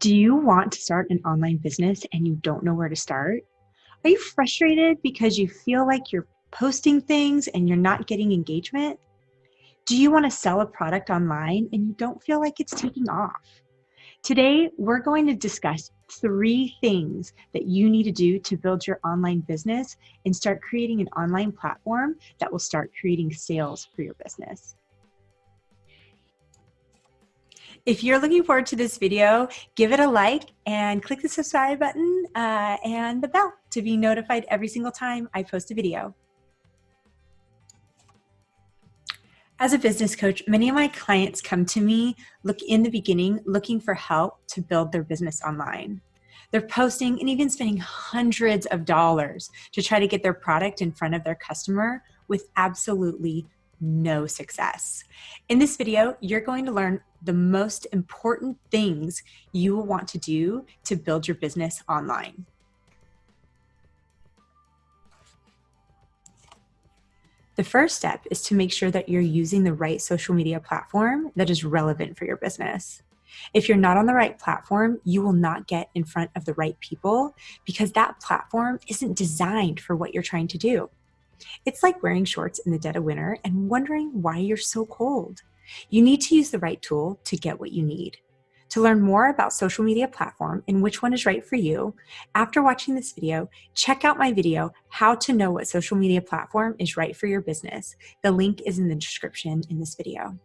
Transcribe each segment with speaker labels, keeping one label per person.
Speaker 1: Do you want to start an online business and you don't know where to start? Are you frustrated because you feel like you're posting things and you're not getting engagement? Do you want to sell a product online and you don't feel like it's taking off? Today, we're going to discuss 3 things that you need to do to build your online business and start creating an online platform that will start creating sales for your business. If you're looking forward to this video, give it a like and click the subscribe button and the bell to be notified every single time I post a video. As a business coach, many of my clients come to me in the beginning looking for help to build their business online. They're posting and even spending hundreds of dollars to try to get their product in front of their customer with absolutely no success. In this video, you're going to learn the most important things you will want to do to build your business online. The first step is to make sure that you're using the right social media platform that is relevant for your business. If you're not on the right platform, you will not get in front of the right people because that platform isn't designed for what you're trying to do. It's like wearing shorts in the dead of winter and wondering why you're so cold. You need to use the right tool to get what you need. To learn more about social media platform and which one is right for you, after watching this video, check out my video, How to Know What Social Media Platform is Right for Your Business. The link is in the description in this video.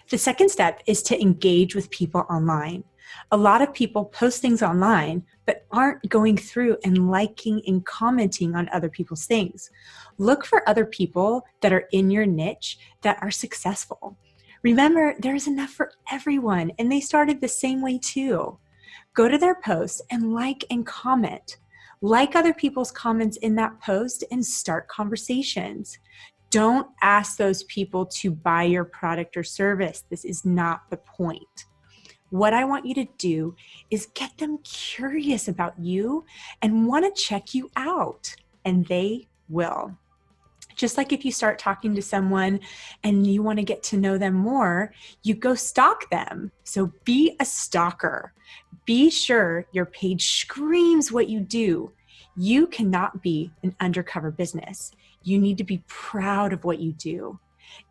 Speaker 1: The second step is to engage with people online. A lot of people post things online, but aren't going through and liking and commenting on other people's things. Look for other people that are in your niche that are successful. Remember, there's enough for everyone, and they started the same way too. Go to their posts and like and comment. Like other people's comments in that post and start conversations. Don't ask those people to buy your product or service. This is not the point. What I want you to do is get them curious about you and want to check you out, and they will. Just like if you start talking to someone and you want to get to know them more, you go stalk them. So be a stalker. Be sure your page screams what you do. You cannot be an undercover business. You need to be proud of what you do.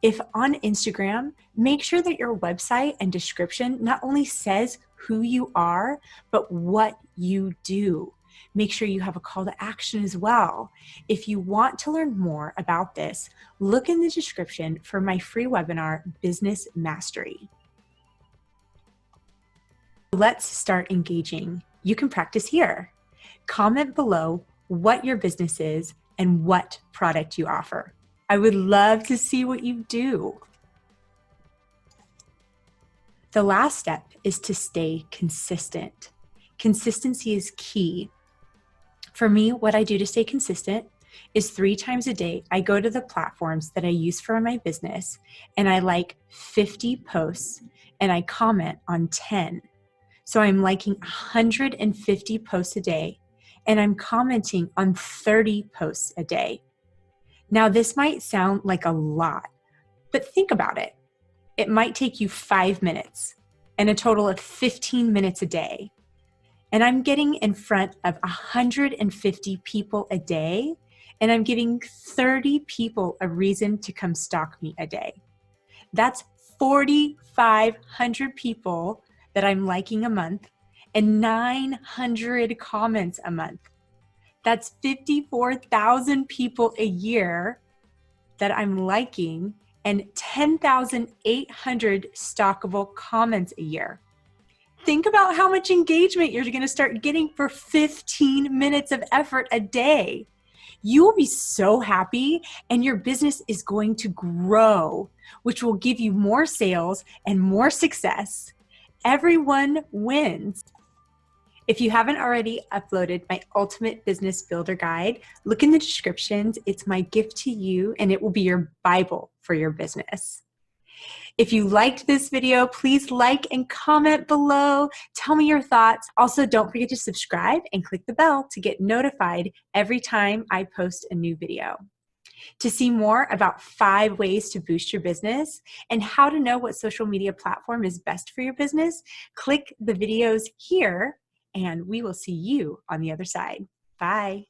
Speaker 1: If on Instagram, make sure that your website and description not only says who you are, but what you do. Make sure you have a call to action as well. If you want to learn more about this, look in the description for my free webinar, Business Mastery. Let's start engaging. You can practice here. Comment below what your business is and what product you offer. I would love to see what you do. The last step is to stay consistent. Consistency is key. For me, what I do to stay consistent is 3 times a day, I go to the platforms that I use for my business and I like 50 posts and I comment on 10. So I'm liking 150 posts a day and I'm commenting on 30 posts a day. Now, this might sound like a lot, but think about it. It might take you 5 minutes and a total of 15 minutes a day. And I'm getting in front of 150 people a day, and I'm giving 30 people a reason to come stalk me a day. That's 4,500 people that I'm liking a month and 900 comments a month. That's 54,000 people a year that I'm liking and 10,800 stalkable comments a year. Think about how much engagement you're going to start getting for 15 minutes of effort a day. You will be so happy and your business is going to grow, which will give you more sales and more success. Everyone wins. If you haven't already uploaded my Ultimate Business Builder Guide, look in the descriptions. It's my gift to you and it will be your Bible for your business. If you liked this video, please like and comment below. Tell me your thoughts. Also, don't forget to subscribe and click the bell to get notified every time I post a new video. To see more about 5 ways to boost your business and how to know what social media platform is best for your business, click the videos here and we will see you on the other side. Bye.